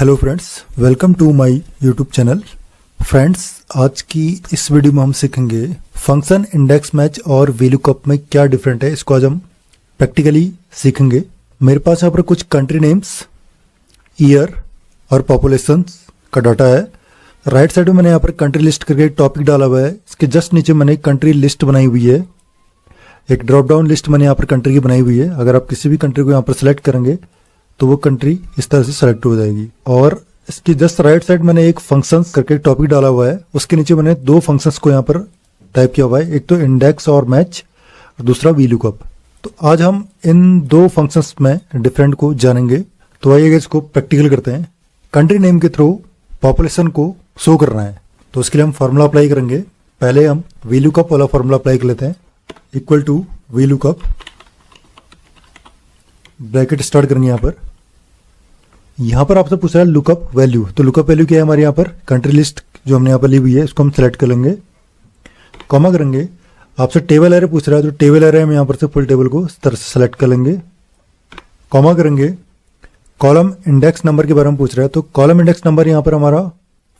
Hello friends, welcome to my YouTube channel. Friends, आज की इस वीडियो में हम सीखेंगे फंक्शन इंडेक्स मैच और VLOOKUP में क्या डिफरेंट है। इसको आज हम प्रैक्टिकली सीखेंगे। मेरे पास यहाँ पर कुछ कंट्री नेम्स, ईयर और पॉपुलेशन का डाटा है। राइट साइड में मैंने यहाँ पर कंट्री लिस्ट करके एक टॉपिक डाला हुआ है। इसके जस्ट नीचे मैंने एक कंट्री लिस्ट बनाई हुई है, एक ड्रॉप डाउन लिस्ट मैंने यहाँ पर कंट्री की बनाई हुई है। अगर आप किसी भी कंट्री को यहाँ पर सेलेक्ट करेंगे तो वो कंट्री इस तरह से सेलेक्ट हो जाएगी। और इसकी जस्ट राइट साइड मैंने एक फंक्शंस करके टॉपिक डाला हुआ है। उसके नीचे मैंने दो फंक्शंस को यहाँ पर टाइप किया हुआ है, एक तो इंडेक्स और मैच और दूसरा VLOOKUP। तो आज हम इन दो फंक्शंस में डिफरेंट को जानेंगे। तो आइए इसको प्रैक्टिकल करते हैं। कंट्री नेम के थ्रू पॉपुलेशन को शो करना है, तो उसके लिए हम फॉर्मूला अप्लाई करेंगे। पहले हम VLOOKUP वाला फॉर्मूला अप्लाई कर लेते हैं। Equal to VLOOKUP, bracket start करेंगे। यहाँ पर आपसे पूछ रहा है लुकअप वैल्यू। तो लुकअप वैल्यू क्या है हमारे यहाँ पर, कंट्री लिस्ट जो हमने यहाँ पर ली हुई है इसको हम सेलेक्ट कर लेंगे, कॉमा करेंगे। आपसे टेबल एरे पूछ रहा है तो टेबल एरे हम यहाँ पर से फुल टेबल को इस तरह से सेलेक्ट कर लेंगे, कॉमा करेंगे। कॉलम इंडेक्स नंबर के बारे में पूछ रहा है तो कॉलम इंडेक्स नंबर यहाँ पर हमारा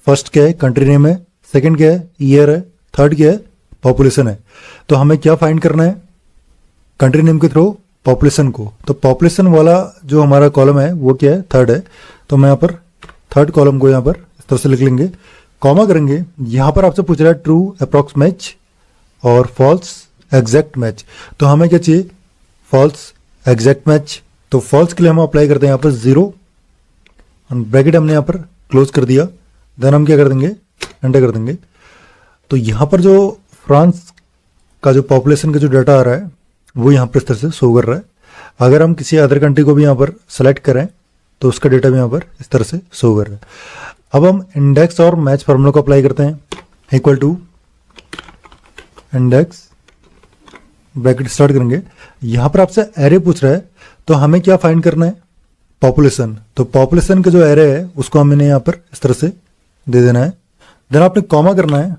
फर्स्ट क्या है, कंट्री नेम है, सेकेंड क्या है, ईयर है, थर्ड क्या है, पॉपुलेशन है। तो हमें क्या फाइंड करना है, कंट्री नेम के थ्रू पॉपुलेशन को। तो पॉपुलेशन वाला जो हमारा कॉलम है वो क्या है, थर्ड है। तो मैं यहाँ पर थर्ड कॉलम को यहाँ पर इस तरह से लिख लेंगे, कॉमा करेंगे। यहाँ पर आपसे पूछ रहा है ट्रू अप्रॉक्स मैच और फॉल्स एग्जैक्ट मैच। तो हमें क्या चाहिए, फॉल्स एग्जैक्ट मैच। तो फॉल्स के लिए हम अप्लाई करते हैं यहाँ पर 0, ब्रैकेट हमने यहाँ पर क्लोज कर दिया। देन हम क्या कर देंगे, एंटर कर देंगे। तो यहाँ पर जो फ्रांस का जो पॉपुलेशन का जो डाटा आ रहा है वो यहाँ पर इस तरह से शो कर रहा है। अगर हम किसी अदर कंट्री को भी यहाँ पर सेलेक्ट करें तो उसका डेटा भी यहाँ पर इस तरह से शो कर रहा है। अब हम इंडेक्स और मैच फार्मूला को अप्लाई करते हैं। Equal to index, bracket start करेंगे। यहाँ पर आपसे एरे पूछ रहा है तो हमें क्या फाइंड करना है, पॉपुलेशन। तो पॉपुलेशन का जो एरे है उसको हमें यहाँ पर इस तरह से दे देना है। देन आपने कॉमा करना है।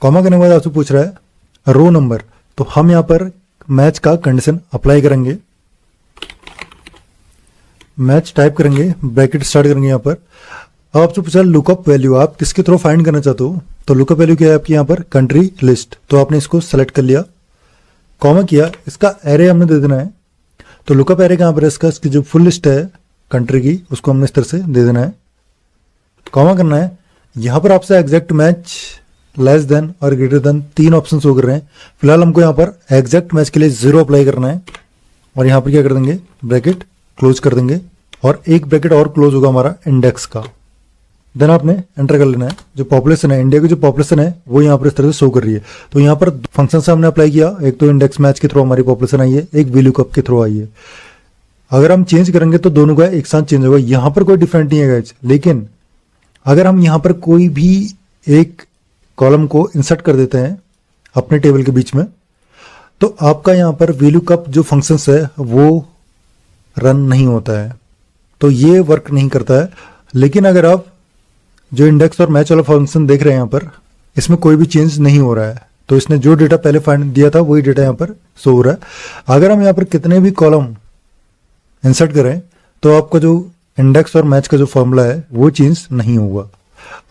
कॉमा करने के बाद आपसे पूछ रहा है रो नंबर। तो हम यहाँ पर मैच का कंडीशन अप्लाई करेंगे, मैच टाइप करेंगे, ब्रैकेट स्टार्ट करेंगे। यहाँ पर अब आपसे पूछा लुकअप वैल्यू, आप किसके थ्रू फाइंड करना चाहते हो। तो लुकअप वैल्यू क्या है आपकी यहाँ पर, कंट्री लिस्ट। तो आपने इसको सेलेक्ट कर लिया, कॉमा किया, इसका एरे हमने दे देना है। तो लुकअप एरे कहाँ पर है इसका, इसकी जो फुल लिस्ट है कंट्री की उसको हमने इस तरह से दे देना है, कॉमा करना है। यहाँ पर आपसे एग्जैक्ट मैच, लेस देन और ग्रेटर देन तीन ऑप्शन शो कर रहे हैं। फिलहाल हमको यहाँ पर एग्जैक्ट मैच के लिए 0 अप्लाई करना है और यहाँ पर क्या कर देंगे, ब्रैकेट क्लोज कर देंगे और एक ब्रैकेट और क्लोज होगा हमारा इंडेक्स का। देन आपने एंटर कर लेना है। जो पॉपुलेशन है, इंडिया की जो पॉपुलेशन है वो यहाँ पर इस तरह से शो कर रही है। तो यहाँ पर फंक्शन से हमने अप्लाई किया, एक तो इंडेक्स मैच के थ्रू हमारी पॉपुलेशन आई है, एक VLOOKUP के थ्रू आई है। अगर हम चेंज करेंगे तो दोनों का एक साथ चेंज होगा। यहाँ पर कोई डिफरेंट नहीं है गाइस, लेकिन अगर हम यहाँ पर कोई भी एक कॉलम को इंसर्ट कर देते हैं अपने टेबल के बीच में तो आपका यहाँ पर VLOOKUP जो फंक्शंस है वो रन नहीं होता है, तो ये वर्क नहीं करता है। लेकिन अगर आप जो इंडेक्स और मैच वाला फंक्शन देख रहे हैं यहाँ पर, इसमें कोई भी चेंज नहीं हो रहा है। तो इसने जो डेटा पहले फाइंड दिया था वही डेटा यहाँ पर शो हो रहा है। अगर हम यहाँ पर कितने भी कॉलम इंसर्ट करें तो आपका जो इंडेक्स और मैच का जो फॉर्मूला है वो चेंज नहीं होगा।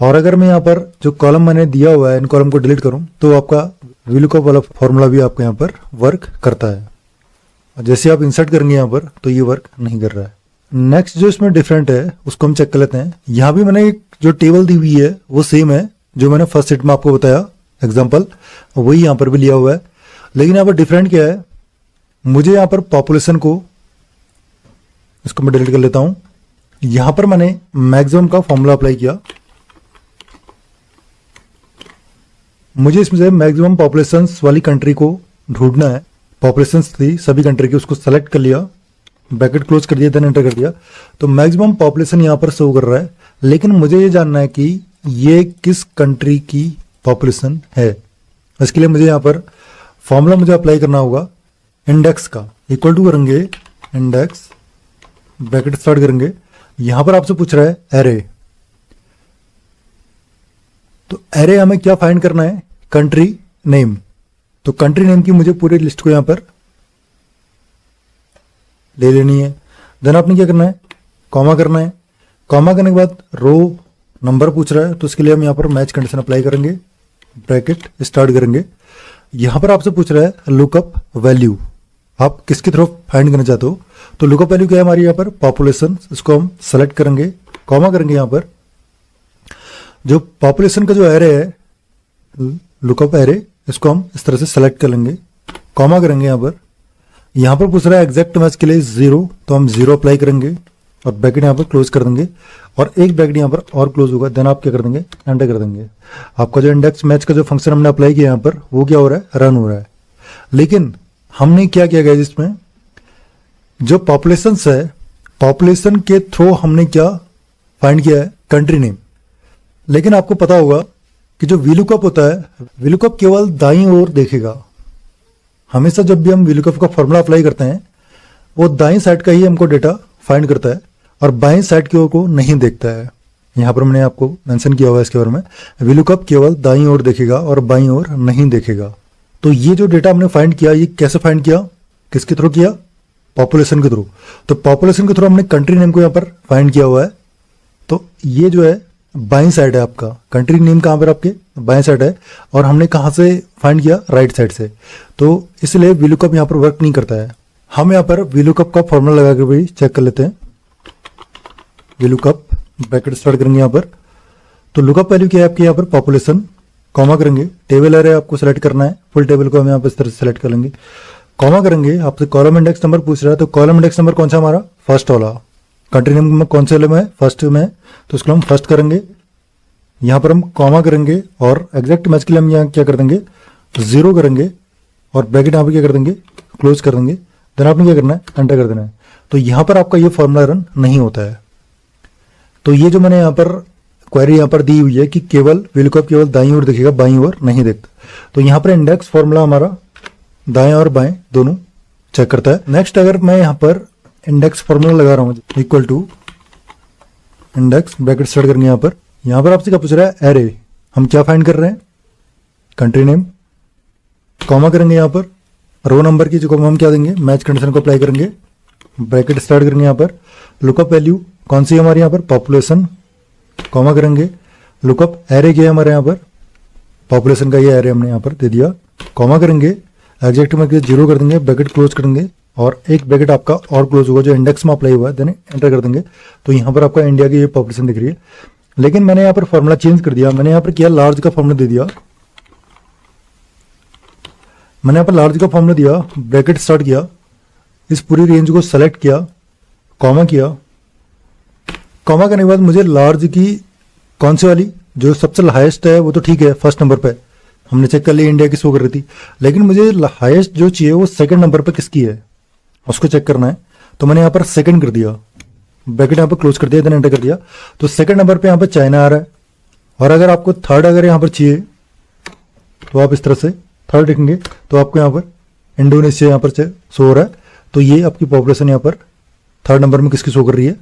और अगर मैं यहाँ पर जो कॉलम मैंने दिया हुआ है इन कॉलम को डिलीट करूं तो आपका VLOOKUP वाला फॉर्मूला भी आपका यहाँ पर वर्क करता है। जैसे आप इंसर्ट करेंगे यहाँ पर तो ये वर्क नहीं कर रहा है। नेक्स्ट जो इसमें डिफरेंट है उसको हम चेक कर लेते हैं। यहाँ भी मैंने एक जो टेबल दी हुई है वो सेम है जो मैंने फर्स्ट सेट में आपको बताया एग्जाम्पल, वही यहाँ पर भी लिया हुआ है। लेकिन यहाँ पर डिफरेंट क्या है, मुझे यहाँ पर पॉपुलेशन को, इसको मैं डिलीट कर लेता हूँ। यहाँ पर मैंने मैक्सिमम का फॉर्मूला अप्लाई किया। मुझे इसमें से मैक्सिमम पॉपुलेशंस वाली कंट्री को ढूंढना है। पॉपुलेशंस थी सभी कंट्री की, उसको सेलेक्ट कर लिया, ब्रैकेट क्लोज कर दिया, देन एंटर कर दिया। तो मैक्सिमम पॉपुलेशन यहाँ पर शो कर रहा है, लेकिन मुझे ये जानना है कि ये किस कंट्री की पॉपुलेशन है। इसके लिए मुझे यहाँ पर फॉर्मूला मुझे अप्लाई करना होगा इंडेक्स का। इक्वल टू करेंगे इंडेक्स, ब्रैकेट स्टार्ट करेंगे। यहाँ पर आपसे पूछ रहा है एरे। तो एरे हमें क्या फाइंड करना है, कंट्री नेम। तो कंट्री नेम की मुझे पूरी लिस्ट को यहां पर ले लेनी है। देन आपने क्या करना है, कॉमा करना है, कॉमा करने के बाद रो नंबर पूछ रहा है, तो इसके लिए हम यहाँ पर मैच कंडीशन अप्लाई करेंगे, ब्रैकेट स्टार्ट करेंगे। यहाँ पर आपसे पूछ रहा है लुकअप वैल्यू, आप किसके थ्रू फाइंड करना चाहते हो। तो लुकअप वैल्यू क्या है हमारी यहाँ पर पॉपुलेशन, इसको हम सेलेक्ट करेंगे, कॉमा करेंगे। यहाँ पर जो पॉपुलेशन का जो एरे है लुकअप एरे, इसको हम इस तरह से सेलेक्ट कर लेंगे, कॉमा करेंगे। यहाँ पर पूछ रहा है एग्जैक्ट मैच के लिए 0, तो हम 0 अप्लाई करेंगे और ब्रैकेट यहाँ पर क्लोज कर देंगे और एक ब्रैकेट यहाँ पर और क्लोज होगा, देन आप क्या कर देंगे, एंटर कर देंगे। आपका जो इंडेक्स मैच का जो फंक्शन हमने अप्लाई किया यहाँ पर वो क्या हो रहा है, रन हो रहा है। लेकिन हमने क्या किया गया जिसमें जो पॉपुलेशन है, पॉपुलेशन के थ्रू हमने क्या फाइंड किया है, कंट्री नेम। लेकिन आपको पता होगा कि जो वीलुकअप होता है, वीलुकअप केवल दाईं ओर देखेगा। हमेशा जब भी हम वीलुकअप का फॉर्मूला अप्लाई करते हैं वो दाईं साइड का ही हमको डेटा फाइंड करता है और बाईं साइड की ओर को नहीं देखता है। यहाँ पर मैंने आपको मेंशन किया हुआ है इसके बारे में, वीलुकअप केवल दाईं ओर देखेगा और बाईं ओर नहीं देखेगा। तो ये जो डेटा हमने फाइंड किया, ये कैसे फाइंड किया, किसके थ्रू किया, पॉपुलेशन के थ्रू। तो पॉपुलेशन के थ्रू हमने कंट्री नेम को यहाँ पर फाइंड किया हुआ है। तो ये जो है बाईं साइड है, आपका कंट्री नेम कहाँ पर आपके बाईं साइड है और हमने कहाँ से फाइंड किया, राइट साइड से। तो इसलिए वीलुकअप यहाँ पर वर्क नहीं करता है। हम यहाँ पर वीलुकअप का फॉर्मूला लगा कर भी चेक कर लेते हैं। वीलुकअप ब्रैकेट स्टार्ट करेंगे यहाँ पर, तो लुकअप वैल्यू क्या है आपके यहाँ पर पॉपुलेशन, कॉमा करेंगे। टेबल एरे आपको सेलेक्ट करना है, फुल टेबल को हम यहाँ पर इस तरह से सेलेक्ट कर लेंगे, कॉमा करेंगे। आपसे कॉलम इंडेक्स नंबर पूछ रहा है, तो कॉलम इंडेक्स नंबर कौन सा हमारा, फर्स्ट वाला। कंट्री नेम में कौन से में है, फर्स्ट में है, तो उसको हम फर्स्ट करेंगे। यहाँ पर हम कॉमा करेंगे और एग्जैक्ट मैच के लिए हम यहाँ क्या कर देंगे, 0 करेंगे और ब्रैकेट यहाँ पर क्या कर देंगे, क्लोज कर देंगे। देन आपने क्या करना है, एंटर कर देना है। तो यहाँ पर आपका ये फॉर्मूला रन नहीं होता है। तो ये जो मैंने यहाँ पर क्वेरी यहाँ पर दी हुई है कि केवल वीलुकअप केवल दाईं ओर दिखेगा, बाईं ओर नहीं देखता। तो यहाँ पर इंडेक्स फॉर्मूला हमारा दाएं और बाएं दोनों चेक करता है। नेक्स्ट अगर मैं यहाँ पर इंडेक्स फॉर्मूला लगा रहा हूँ equal to index bracket start करेंगे। यहाँ पर आपसे क्या पूछ रहा है, एरे। हम क्या फाइंड कर रहे हैं, कंट्री नेम, कॉमा करेंगे। यहाँ पर रो नंबर की जो हम क्या देंगे, मैच कंडीशन को अप्लाई करेंगे, ब्रैकेट स्टार्ट करेंगे। यहाँ पर लुकअप वैल्यू कौन सी है हमारी यहाँ पर, पॉपुलेशन, कॉमा करेंगे। लुकअप एरे क्या है हमारे यहाँ पर, पॉपुलेशन का ये एरे हमने यहाँ पर दे दिया, कॉमा करेंगे। एग्जैक्ट में 0 कर देंगे, ब्रैकेट क्लोज करेंगे और एक ब्रैकेट आपका और क्लोज होगा जो इंडेक्स में अप्लाई हुआ है, देन एंटर कर देंगे। तो यहाँ पर आपका इंडिया की ये पॉपुलेशन दिख रही है। लेकिन मैंने यहाँ पर फॉर्मूला चेंज कर दिया, मैंने यहाँ पर किया लार्ज का फॉर्मूला दे दिया। मैंने यहाँ पर लार्ज का फॉर्मूला दिया, ब्रैकेट स्टार्ट किया, इस पूरी रेंज को सेलेक्ट किया, कॉमा किया। कॉमा करने के बाद मुझे लार्ज की कौन सी वाली जो सबसे हाईएस्ट है वो तो ठीक है, फर्स्ट नंबर पे हमने चेक कर लिया, इंडिया की शो कर रही थी। लेकिन मुझे हाईएस्ट जो चाहिए वो सेकंड नंबर पे किसकी है उसको चेक करना है। तो मैंने यहाँ पर सेकंड कर दिया, ब्रैकेट यहाँ पर क्लोज कर दिया, देन एंटर कर दिया। तो सेकंड नंबर पे यहाँ पर चाइना आ रहा है। और अगर आपको थर्ड अगर यहाँ पर चाहिए तो आप इस तरह से थर्ड लिखेंगे, तो आपको यहाँ पर इंडोनेशिया यहाँ पर शो हो रहा है। तो ये आपकी पॉपुलेशन यहाँ पर थर्ड नंबर में किसकी शो कर रही है,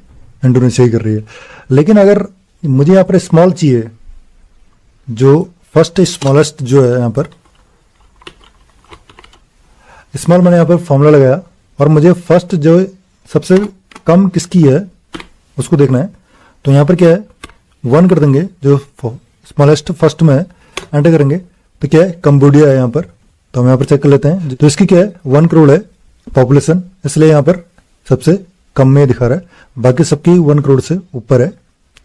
इंडोनेशिया ही कर रही है। लेकिन अगर मुझे यहाँ पर स्मॉल चाहिए, जो फर्स्ट स्मॉलेस्ट जो है यहाँ पर स्मॉल, मैंने यहाँ पर फॉर्मूला लगाया और मुझे फर्स्ट जो सबसे कम किसकी है उसको देखना है। तो यहाँ पर क्या है, 1 कर देंगे, जो स्मॉलेस्ट फर्स्ट में है, एंटर करेंगे। तो क्या है, कंबोडिया है यहाँ पर। तो हम यहाँ पर चेक कर लेते हैं। तो इसकी क्या है, 1 करोड़ है पॉपुलेशन, इसलिए यहाँ पर सबसे कम में दिखा रहा है, बाकी सबकी 1 करोड़ से ऊपर है।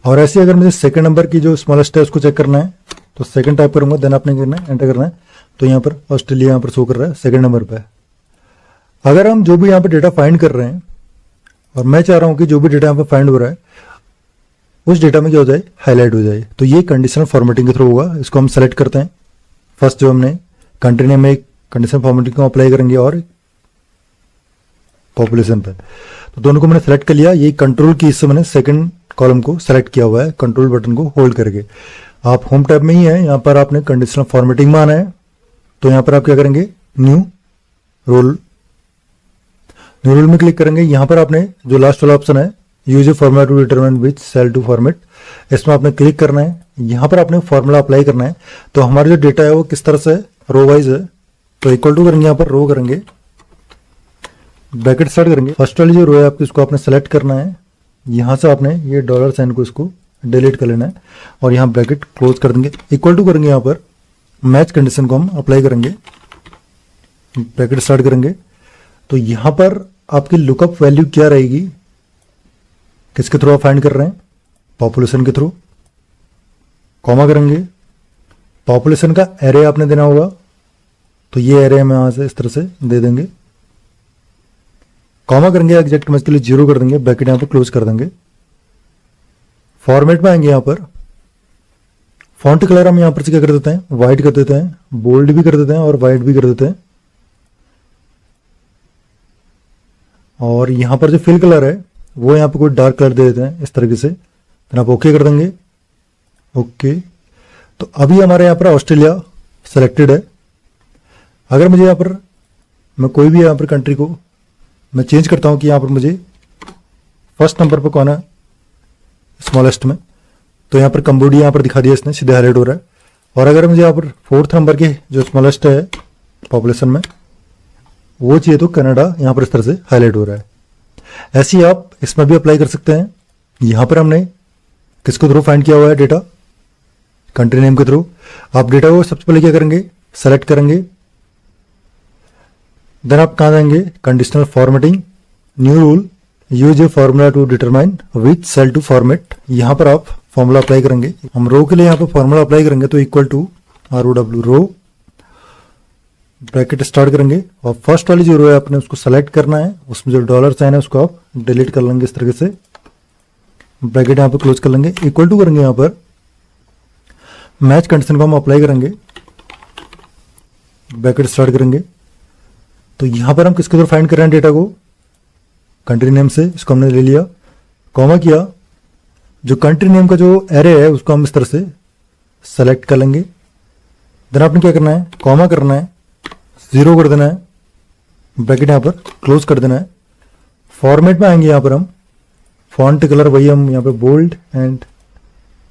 और ऐसे अगर मुझे सेकंड नंबर की जो स्मॉलेस्ट है उसको चेक करना है, तो सेकंड टाइप करूंगा, देन आपने करना है, एंटर करना है। तो यहाँ पर ऑस्ट्रेलिया यहाँ पर शो कर रहा है सेकंड नंबर पे। अगर हम जो भी यहाँ पर डेटा फाइंड कर रहे हैं और मैं चाह रहा हूँ कि जो भी डेटा यहाँ पर फाइंड हो रहा है उस डेटा में क्या हो जाए, हाईलाइट हो जाए, तो ये कंडीशनल फॉर्मेटिंग के थ्रू होगा। इसको हम सेलेक्ट करते हैं। फर्स्ट जो हमने कंट्री नेम में कंडीशनल फॉर्मेटिंग को अप्लाई करेंगे और पॉपुलेशन पे, तो दोनों को मैंने सेलेक्ट कर लिया। ये कंट्रोल की इससे मैंने सेकंड कॉलम को सेलेक्ट किया हुआ है, कंट्रोल बटन को होल्ड करके। आप होम टैब में ही है, यहाँ पर आपने कंडीशनल फॉर्मेटिंग में आना है। तो यहाँ पर आप क्या करेंगे, न्यू रोल में क्लिक करेंगे। यहाँ पर आपने जो लास्ट वाला ऑप्शन है, use a format to determine which cell to format, इसमें आपने क्लिक करना है। यहाँ पर आपने फॉर्मूला अप्लाई करना है। तो हमारा जो डेटा है वो किस तरह से रो वाइज है, तो इक्वल टू करेंगे, यहाँ पर रो करेंगे, ब्रैकेट स्टार्ट करेंगे। फर्स्ट वाली जो रो है आपकी उसको आपने सेलेक्ट करना है, यहाँ से आपने ये डॉलर साइन को इसको डिलीट कर लेना है और यहाँ ब्रैकेट क्लोज कर देंगे, इक्वल टू करेंगे, यहाँ पर मैच कंडीशन को हम अप्लाई करेंगे, ब्रैकेट स्टार्ट करेंगे। तो यहाँ पर आपकी लुकअप वैल्यू क्या रहेगी, किसके थ्रू आप फाइंड कर रहे हैं, पॉपुलेशन के थ्रू, कॉमा करेंगे, पॉपुलेशन का एरे आपने देना होगा, तो ये एरे हम यहाँ से इस तरह से दे देंगे, कॉमा करेंगे, एग्जैक्ट मैच के लिए 0 कर देंगे, ब्रैकेट यहाँ पर क्लोज कर देंगे। फॉर्मेट में आएंगे, यहाँ पर फॉन्ट कलर हम यहाँ पर से क्या कर देते हैं, वाइट कर देते हैं, बोल्ड भी कर देते हैं और वाइट भी कर देते हैं। और यहाँ पर जो फिल कलर है वो यहाँ पर कोई डार्क कलर दे देते हैं इस तरीके से, फिर आप ओके कर देंगे। ओके, तो अभी हमारे यहाँ पर ऑस्ट्रेलिया सेलेक्टेड है। अगर मुझे यहाँ पर मैं कोई भी यहाँ पर कंट्री को मैं चेंज करता हूँ कि यहाँ पर मुझे फर्स्ट नंबर पर कौन है स्मॉलेस्ट में, तो यहाँ पर कंबोडिया यहाँ पर दिखा दिया इसने, सीधे हाईलाइट हो रहा है। और अगर मुझे यहाँ पर 4th नंबर के जो स्मॉलेस्ट है पॉपुलेशन में वो चाहिए तो कनाडा यहाँ पर इस तरह से हाईलाइट हो रहा है। ऐसे ही आप इसमें भी अप्लाई कर सकते हैं। यहाँ पर हमने किसके थ्रू फाइंड किया हुआ है डेटा, कंट्री नेम के थ्रू। आप डेटा को सबसे पहले क्या करेंगे, सेलेक्ट करेंगे, देन आप कहाँ जाएंगे, conditional formatting, new rule, use a formula to determine which cell to format. यहाँ पर आप फॉर्मूला अप्लाई करेंगे। हम रो के लिए यहाँ पर फॉर्मूला अप्लाई करेंगे, तो equal to ROW row, bracket start करेंगे और फर्स्ट वाली जो रो है आपने उसको सेलेक्ट करना है, उसमें जो डॉलर साइन है उसको आप डिलीट कर लेंगे इस तरीके से, ब्रैकेट यहाँ पर क्लोज कर लेंगे, इक्वल टू करेंगे, यहाँ पर मैच कंडीशन को हम अप्लाई करेंगे, ब्रैकेट स्टार्ट करेंगे। तो यहाँ पर हम किसके थ्रू फाइंड कर रहे हैं डेटा को, कंट्री नेम से, इसको हमने ले लिया, कॉमा किया, जो कंट्री नेम का जो एरे है उसको हम इस तरह से सेलेक्ट कर लेंगे। देन आपने क्या करना है, कॉमा करना है, 0 कर देना है, ब्रैकेट यहाँ पर क्लोज कर देना है। फॉर्मेट में आएंगे, यहाँ पर हम फॉन्ट कलर वही हम यहाँ पर बोल्ड एंड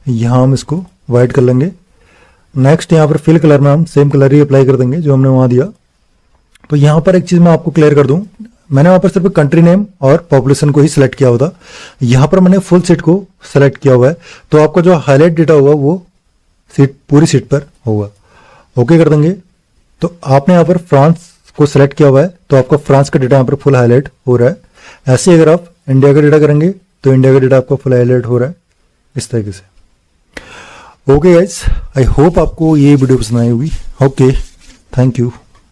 यहाँ हम इसको वाइट कर लेंगे। नेक्स्ट यहाँ पर फिल कलर में हम सेम कलर ही अप्लाई कर देंगे जो हमने वहाँ दिया। तो यहाँ पर एक चीज़ मैं आपको क्लियर कर दूं, मैंने वहाँ पर सिर्फ कंट्री नेम और पॉपुलेशन को ही सिलेक्ट किया हुआ था, यहाँ पर मैंने फुल सीट को सेलेक्ट किया हुआ है, तो आपका जो हाईलाइट डेटा होगा वो सीट पूरी सीट पर होगा। ओके कर देंगे। तो आपने यहाँ पर फ्रांस को सिलेक्ट किया हुआ है, तो आपका फ्रांस का डेटा यहाँ पर फुल हाईलाइट हो रहा है। ऐसे अगर आप इंडिया का डेटा करेंगे तो इंडिया का डेटा आपका फुल हाईलाइट हो रहा है इस तरीके से। ओके गाइस, आई होप आपको ये वीडियो पसंद आई होगी। Okay, thank you.